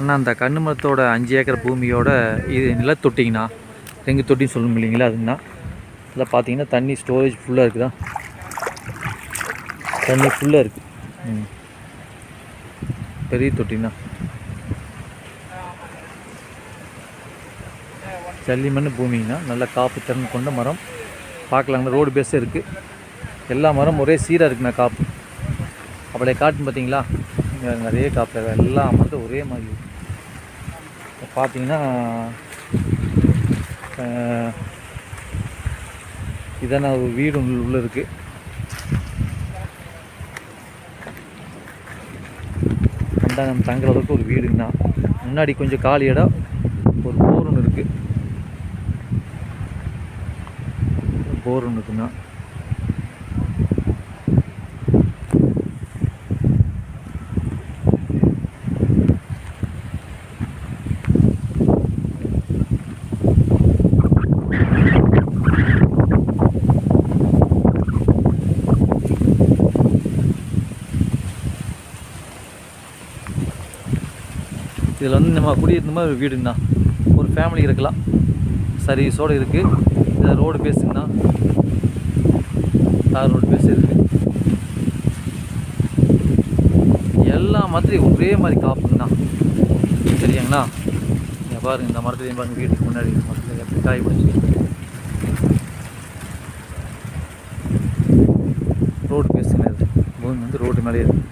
ஆனால் அந்த கண்ணு மரத்தோட 5 ஏக்கர் பூமியோட இது நிலத்தொட்டிங்கண்ணா, தெங்கு தொட்டின்னு சொல்லணும் இல்லைங்களா, அதுங்கண்ணா. அதில் பார்த்தீங்கன்னா தண்ணி ஸ்டோரேஜ் ஃபுல்லாக இருக்குதா, தண்ணி ஃபுல்லாக இருக்குது. பெரிய தொட்டிண்ணா. ஜல்லிமண் பூமிங்கண்ணா, நல்ல காப்பு திறன் கொண்ட மரம். பார்க்கலாங்கண்ணா, ரோடு பேஸே இருக்குது. எல்லா மரம் ஒரே சீராக இருக்குண்ணா காப்பு. அப்படியே காட்டுன்னு பார்த்தீங்களா, இங்கே நிறைய காப்பு எல்லா மரத்தும் ஒரே மாதிரி இருக்குது. பார்த்தீங்கன்னா இதான ஒரு வீடு உள்ளே இருக்குது. நம்ம தங்குற அளவுக்கு ஒரு வீடுங்கண்ணா. முன்னாடி கொஞ்சம் காலி இடம், ஒரு போர் ஒன்று இருக்குது. போர் ஒன்று இருக்குண்ணா. இதில் வந்து நம்ம குடியிருந்த மாதிரி ஒரு வீடுங்கண்ணா. ஒரு ஃபேமிலி இருக்கலாம், சர்வீஸோடு இருக்குது. இதில் ரோடு பேஸுங்கண்ணா, தார் ரோடு பேஸ் இருக்குது. எல்லா மரத்துலையும் ஒரே மாதிரி காப்புங்கண்ணா, சரியாங்கண்ணா. இங்கே பாருங்கள், இந்த மரத்துலையும் பாருங்கள், வீட்டுக்கு முன்னாடி மரத்தில் எப்படி காய் பிடிச்சி. ரோடு பேஸுங்கண்ணா, இது பூமி வந்து ரோடு மேலே இருக்குது.